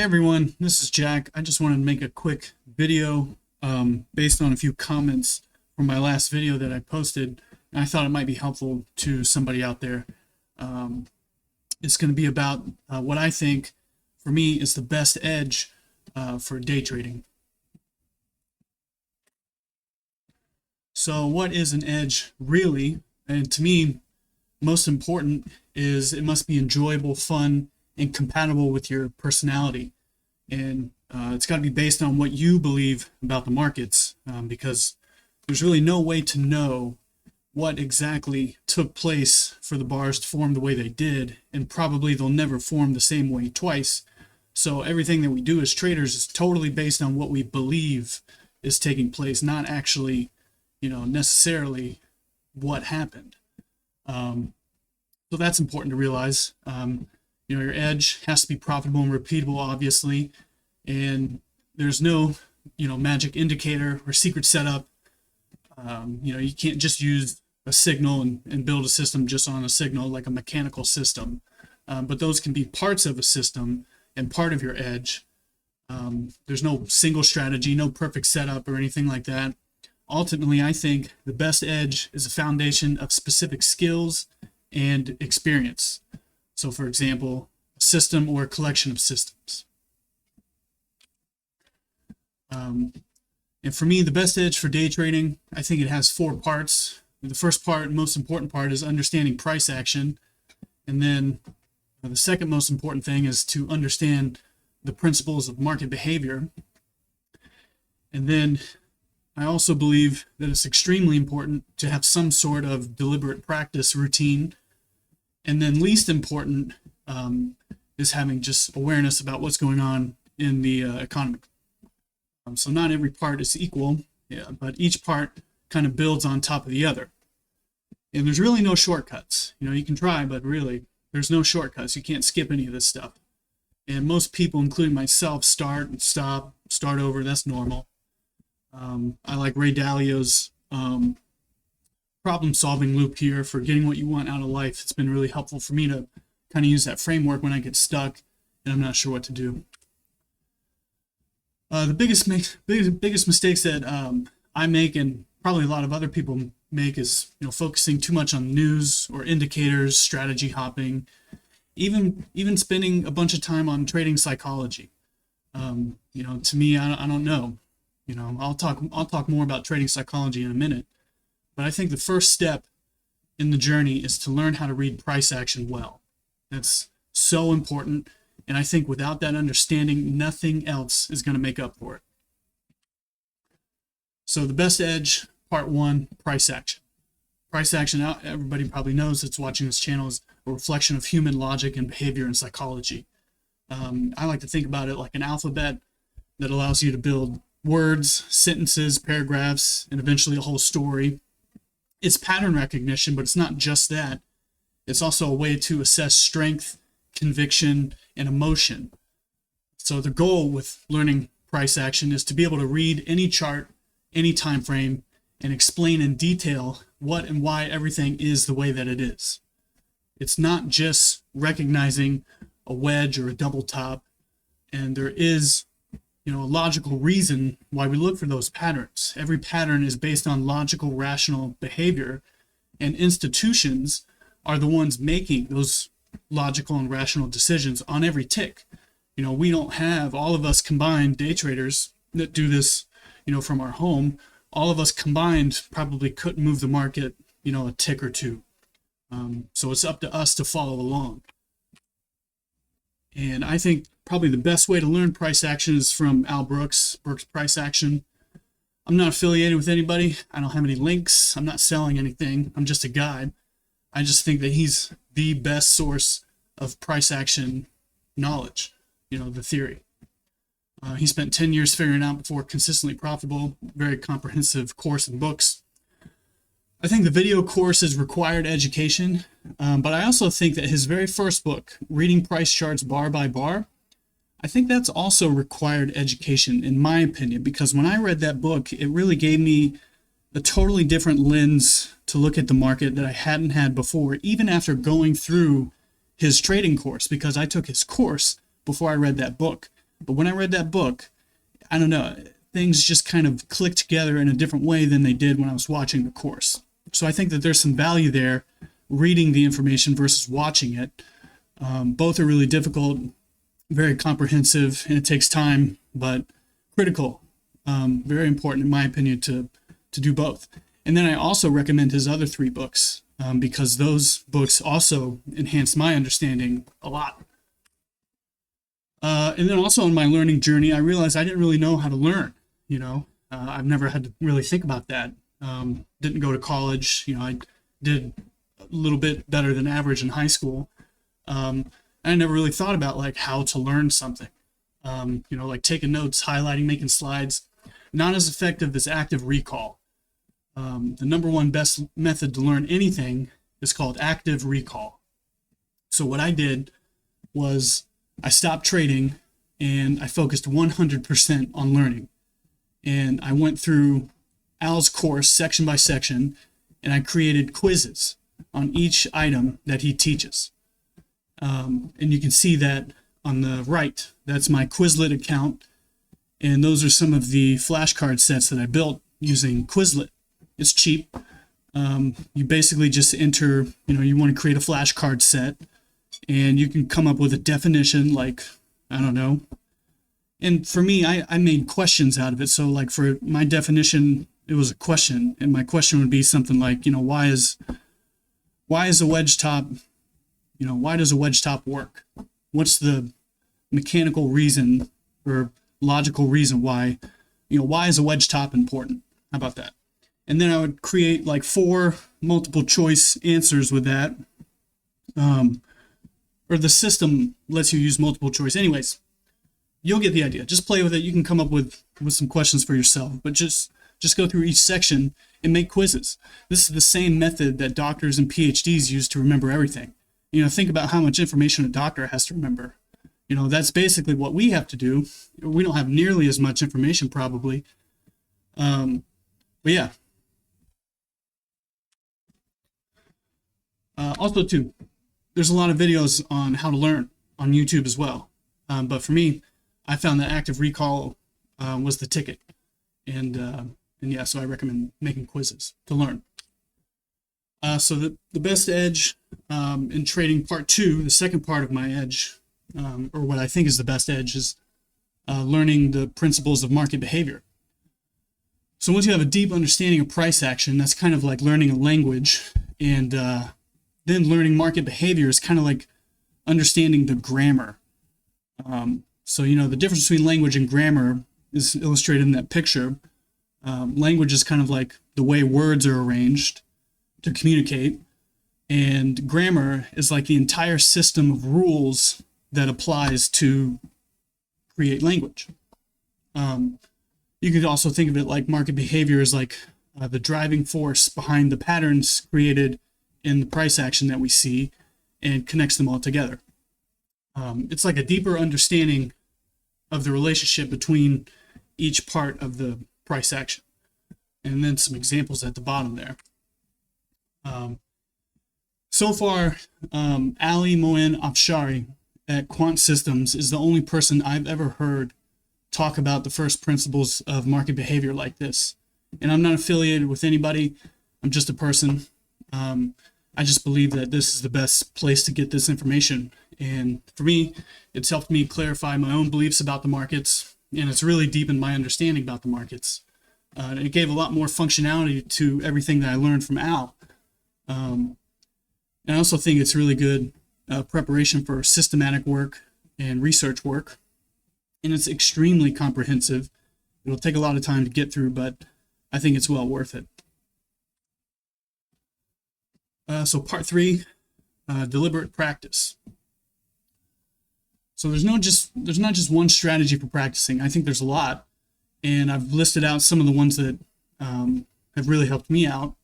Hey everyone, this is Jack. I just wanted to make a quick video based on a few comments from my last video that I posted, and I thought it might be helpful to somebody out there. It's going to be about what I think, for me, is the best edge for day trading. So what is an edge really? And to me, most important is it must be enjoyable, fun, and compatible with your personality. And it's got to be based on what you believe about the markets, because there's really no way to know what exactly took place for the bars to form the way they did, and probably they'll never form the same way twice. So everything that we do as traders is totally based on what we believe is taking place, not actually, necessarily what happened. So that's important to realize. Your edge has to be profitable and repeatable, obviously, and there's no, magic indicator or secret setup. You can't just use a signal and build a system just on a signal like a mechanical system. But those can be parts of a system and part of your edge. There's no single strategy, no perfect setup or anything like that. Ultimately, I think the best edge is a foundation of specific skills and experience. So, for example, a system or a collection of systems. And for me, the best edge for day trading, I think it has 4 parts. The first part, most important part, is understanding price action. And then the second most important thing is to understand the principles of market behavior. And then I also believe that it's extremely important to have some sort of deliberate practice routine. And then least important is having just awareness about what's going on in the economy. So not every part is equal, but each part kind of builds on top of the other. And there's really no shortcuts. You can try, but really, there's no shortcuts. You can't skip any of this stuff. And most people, including myself, start and stop, start over. That's normal. I like Ray Dalio's problem-solving loop here for getting what you want out of life. It's been really helpful for me to kind of use that framework when I get stuck and I'm not sure what to do. The biggest mistakes that I make, and probably a lot of other people make, is focusing too much on news or indicators, strategy hopping, even spending a bunch of time on trading psychology. To me, I don't know. I'll talk more about trading psychology in a minute. But I think the first step in the journey is to learn how to read price action well. That's so important. And I think without that understanding, nothing else is going to make up for it. So the best edge, part 1, price action. Price action, everybody probably knows that's watching this channel, is a reflection of human logic and behavior and psychology. I like to think about it like an alphabet that allows you to build words, sentences, paragraphs, and eventually a whole story. It's pattern recognition, but it's not just that. It's also a way to assess strength, conviction, and emotion. So the goal with learning price action is to be able to read any chart, any time frame, and explain in detail what and why everything is the way that it is. It's not just recognizing a wedge or a double top, and there is a logical reason why we look for those patterns. Every pattern is based on logical, rational behavior, and institutions are the ones making those logical and rational decisions on every tick. We don't have, all of us combined day traders that do this, from our home, all of us combined probably couldn't move the market, a tick or two. So it's up to us to follow along. And I think probably the best way to learn price action is from Al Brooks' Price Action. I'm not affiliated with anybody. I don't have any links. I'm not selling anything. I'm just a guide. I just think that he's the best source of price action knowledge, the theory. He spent 10 years figuring out before Consistently Profitable, very comprehensive course and books. I think the video course is required education, but I also think that his very first book, Reading Price Charts Bar by Bar, I think that's also required education, in my opinion, because when I read that book, it really gave me a totally different lens to look at the market that I hadn't had before, even after going through his trading course, because I took his course before I read that book. But when I read that book, I don't know, things just kind of clicked together in a different way than they did when I was watching the course. So I think that there's some value there, reading the information versus watching it. Both are really difficult, very comprehensive, and it takes time, but critical. Very important, in my opinion, to do both. And then I also recommend his other 3 books because those books also enhanced my understanding a lot. And then also on my learning journey, I realized I didn't really know how to learn. I've never had to really think about that. Didn't go to college. I did a little bit better than average in high school. I never really thought about like how to learn something. Like taking notes, highlighting, making slides. Not as effective as active recall. The number one best method to learn anything is called active recall. So what I did was I stopped trading and I focused 100% on learning. And I went through Al's course section by section, and I created quizzes on each item that he teaches. And you can see that on the right. That's my Quizlet account. And those are some of the flashcard sets that I built using Quizlet. It's cheap. You basically just enter, you want to create a flashcard set, and you can come up with a definition like, I don't know. And for me, I made questions out of it. So like for my definition, it was a question. And my question would be something like, why is a wedge top, why does a wedge top work? What's the mechanical reason or logical reason why is a wedge top important? How about that? And then I would create like 4 multiple choice answers with that. Or the system lets you use multiple choice. Anyways, you'll get the idea. Just play with it. You can come up with some questions for yourself, but just go through each section and make quizzes. This is the same method that doctors and PhDs use to remember everything. Think about how much information a doctor has to remember. That's basically what we have to do. We don't have nearly as much information probably. But yeah. Also too, there's a lot of videos on how to learn on YouTube as well. But for me, I found that active recall was the ticket. And yeah, so I recommend making quizzes to learn. So the best edge in trading part 2, the second part of my edge, or what I think is the best edge, is learning the principles of market behavior. So once you have a deep understanding of price action, that's kind of like learning a language. And then learning market behavior is kind of like understanding the grammar. So, the difference between language and grammar is illustrated in that picture. Language is kind of like the way words are arranged to communicate. And grammar is like the entire system of rules that applies to create language. You could also think of it like market behavior is like the driving force behind the patterns created in the price action that we see and connects them all together. It's like a deeper understanding of the relationship between each part of the price action. And then some examples at the bottom there. So far, Ali Moen Afshari at Quant Systems is the only person I've ever heard talk about the first principles of market behavior like this. And I'm not affiliated with anybody. I'm just a person. I just believe that this is the best place to get this information. And for me, it's helped me clarify my own beliefs about the markets, and it's really deepened my understanding about the markets. It gave a lot more functionality to everything that I learned from Al. And I also think it's really good preparation for systematic work and research work. And it's extremely comprehensive. It'll take a lot of time to get through, but I think it's well worth it. So part 3, deliberate practice. So there's not just one strategy for practicing. I think there's a lot, and I've listed out some of the ones that have really helped me out.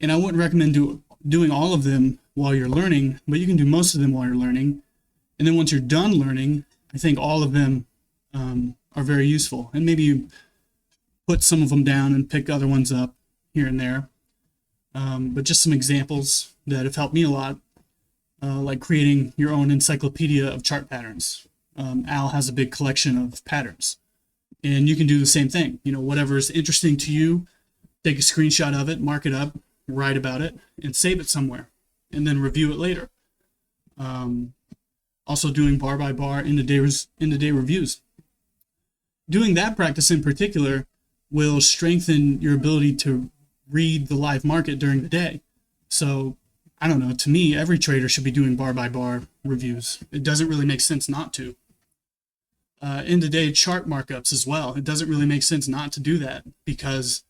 And I wouldn't recommend doing all of them while you're learning, but you can do most of them while you're learning. And then once you're done learning, I think all of them are very useful. And maybe you put some of them down and pick other ones up here and there. But just some examples that have helped me a lot, like creating your own encyclopedia of chart patterns. Al has a big collection of patterns. And you can do the same thing. Whatever is interesting to you, take a screenshot of it, mark it up, write about it, and save it somewhere, and then review it later. Also doing bar by bar end-of-day reviews. Doing that practice in particular will strengthen your ability to read the live market during the day. So, I don't know, to me, every trader should be doing bar by bar reviews. It doesn't really make sense not to. End-of-day chart markups as well. It doesn't really make sense not to do that, because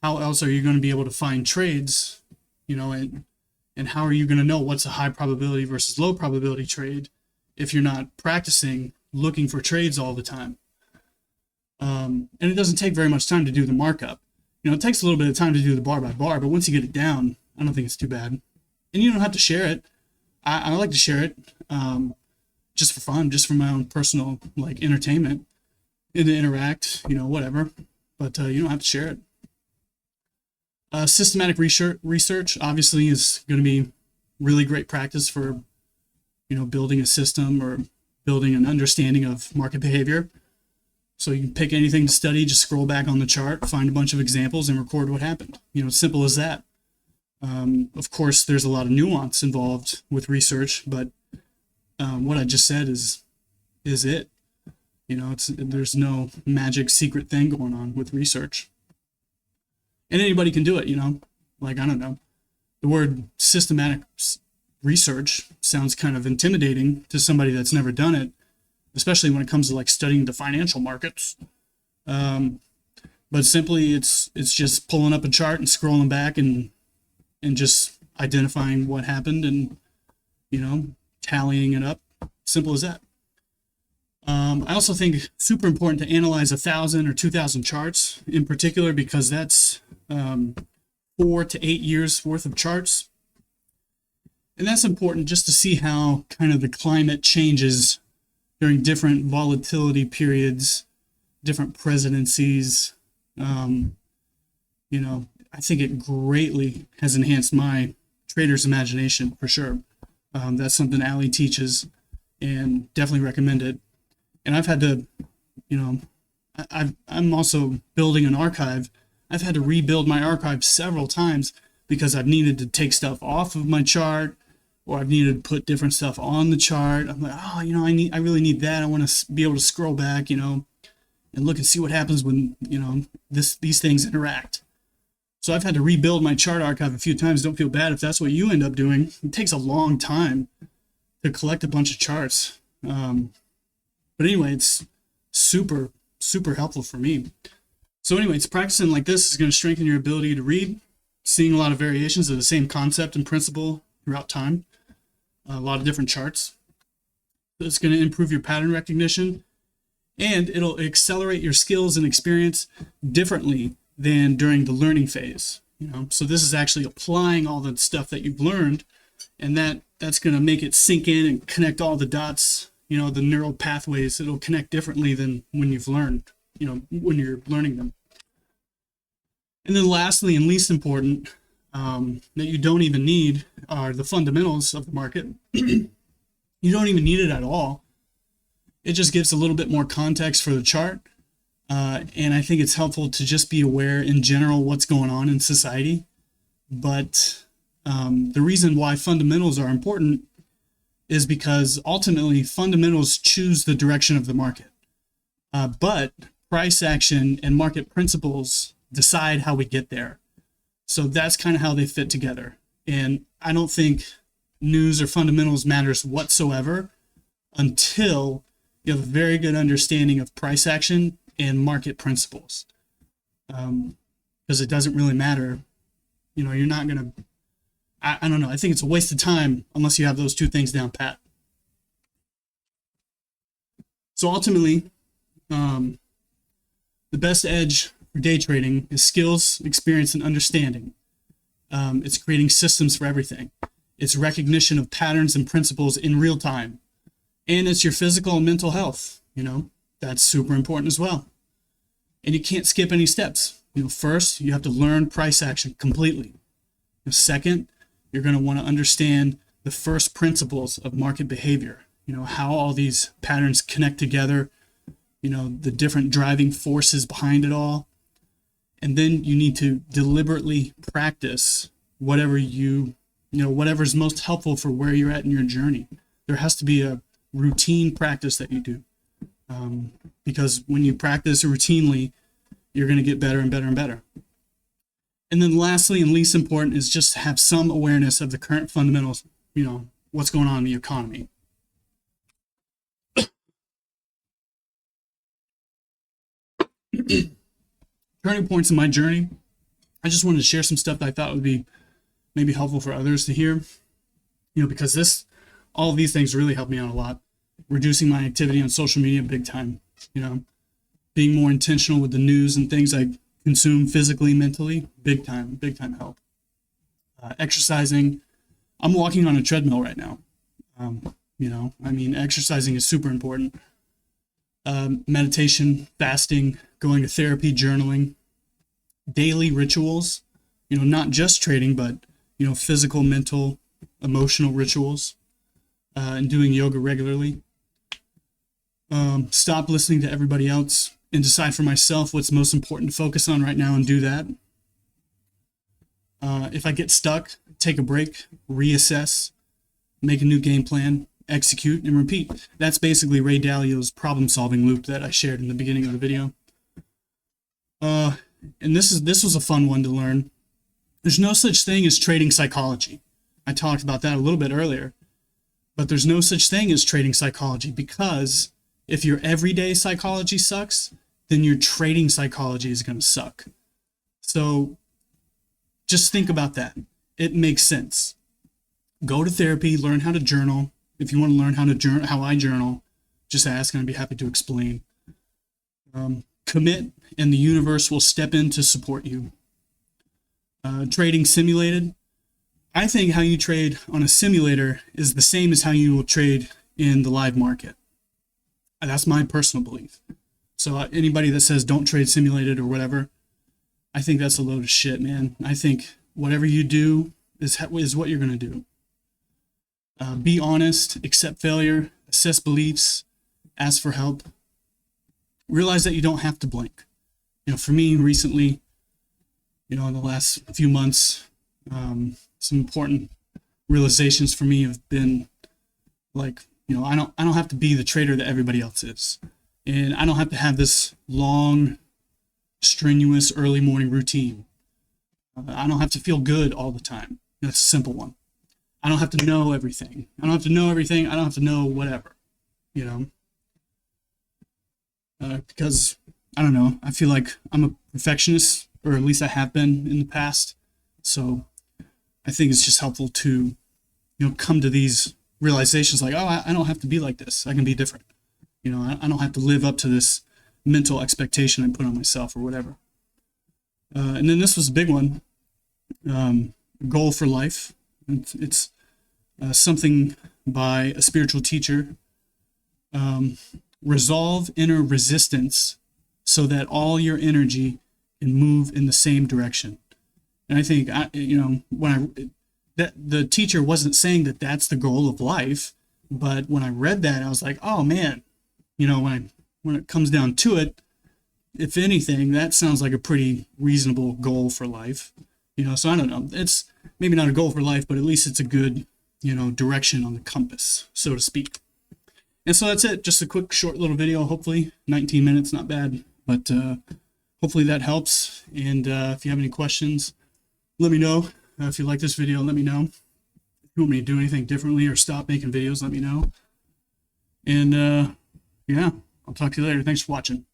how else are you going to be able to find trades, and how are you going to know what's a high probability versus low probability trade if you're not practicing looking for trades all the time? And it doesn't take very much time to do the markup. It takes a little bit of time to do the bar by bar, but once you get it down, I don't think it's too bad. And you don't have to share it. I like to share it just for fun, just for my own personal entertainment, and to interact, whatever. But you don't have to share it. Systematic research obviously is going to be really great practice for, building a system or building an understanding of market behavior. So you can pick anything to study, just scroll back on the chart, find a bunch of examples, and record what happened. Simple as that. Of course, there's a lot of nuance involved with research, but what I just said is it. There's no magic secret thing going on with research. And anybody can do it, I don't know. The word systematic research sounds kind of intimidating to somebody that's never done it, especially when it comes to studying the financial markets. But simply it's just pulling up a chart and scrolling back and just identifying what happened and, tallying it up. Simple as that. I also think super important to analyze 1,000 or 2,000 charts in particular, because that's 4 to 8 years worth of charts. And that's important just to see how kind of the climate changes during different volatility periods, different presidencies. I think it greatly has enhanced my trader's imagination for sure. That's something Ali teaches, and definitely recommend it. And I've had to, I'm also building an archive. I've had to rebuild my archive several times because I've needed to take stuff off of my chart, or I've needed to put different stuff on the chart. I'm like, I really need that. I want to be able to scroll back, and look and see what happens when, these things interact. So I've had to rebuild my chart archive a few times. Don't feel bad if that's what you end up doing. It takes a long time to collect a bunch of charts. But anyway, it's super, super helpful for me. So anyways, practicing like this is going to strengthen your ability to read, seeing a lot of variations of the same concept and principle throughout time, a lot of different charts. It's going to improve your pattern recognition, and it'll accelerate your skills and experience differently than during the learning phase. So this is actually applying all the stuff that you've learned, and that's going to make it sink in and connect all the dots. The neural pathways, it'll connect differently than when you've learned, when you're learning them. And then lastly, and least important, that you don't even need are the fundamentals of the market. You don't even need it at all. It just gives a little bit more context for the chart. And I think it's helpful to just be aware in general what's going on in society. But the reason why fundamentals are important is because ultimately fundamentals choose the direction of the market. But price action and market principles decide how we get there. So that's kind of how they fit together. And I don't think news or fundamentals matters whatsoever until you have a very good understanding of price action and market principles. Because it doesn't really matter. You're not going to, I don't know. I think it's a waste of time unless you have those two things down pat. So ultimately, the best edge for day trading is skills, experience, and understanding. It's creating systems for everything. It's recognition of patterns and principles in real time. And it's your physical and mental health. That's super important as well. And you can't skip any steps. First, you have to learn price action completely. Second, you're going to want to understand the first principles of market behavior. how all these patterns connect together, the different driving forces behind it all. And then you need to deliberately practice whatever's most helpful for where you're at in your journey. There has to be a routine practice that you do. Because when you practice routinely, you're going to get better and better and better. And then lastly, and least important, is just to have some awareness of the current fundamentals, what's going on in the economy. Turning points in my journey. I just wanted to share some stuff that I thought would be maybe helpful for others to hear, because all of these things really helped me out a lot. Reducing my activity on social media big time, being more intentional with the news and things I consume physically, mentally, big time help. Exercising. I'm walking on a treadmill right now. Exercising is super important. Meditation, fasting, going to therapy, journaling, daily rituals, not just trading, but, physical, mental, emotional rituals, and doing yoga regularly. Stop listening to everybody else and decide for myself what's most important to focus on right now and do that. If I get stuck, take a break, reassess, make a new game plan, execute, and repeat. That's basically Ray Dalio's problem-solving loop that I shared in the beginning of the video. And this was a fun one to learn. There's no such thing as trading psychology. I talked about that a little bit earlier. But there's no such thing as trading psychology, because if your everyday psychology sucks, then your trading psychology is going to suck. So just think about that. It makes sense. Go to therapy, learn how to journal. If you want to learn how I journal, just ask and I'd be happy to explain. Commit, and the universe will step in to support you. Trading simulated. I think how you trade on a simulator is the same as how you will trade in the live market. That's my personal belief. So anybody that says don't trade simulated or whatever, I think that's a load of shit, man. I think whatever you do is what you're going to do. Be honest, accept failure, assess beliefs, ask for help. Realize that you don't have to blink. For me recently, in the last few months, some important realizations for me have been like, I don't have to be the trader that everybody else is. And I don't have to have this long, strenuous early morning routine. I don't have to feel good all the time. That's a simple one. I don't have to know everything. I don't have to know whatever, because I don't know. I feel like I'm a perfectionist, or at least I have been in the past. So I think it's just helpful to, come to these realizations like, oh, I don't have to be like this. I can be different. I don't have to live up to this mental expectation I put on myself or whatever. And then this was a big one. Goal for life. It's something by a spiritual teacher. Resolve inner resistance so that all your energy can move in the same direction. And I think, the teacher wasn't saying that that's the goal of life, but when I read that, I was like, oh man, when it comes down to it, if anything, that sounds like a pretty reasonable goal for life. So I don't know. It's maybe not a goal for life, but at least it's a good, direction on the compass, so to speak. And so that's it. Just a quick, short little video, hopefully. 19 minutes, not bad. But hopefully that helps. And if you have any questions, let me know. If you like this video, let me know. If you want me to do anything differently or stop making videos, let me know. And yeah, I'll talk to you later. Thanks for watching.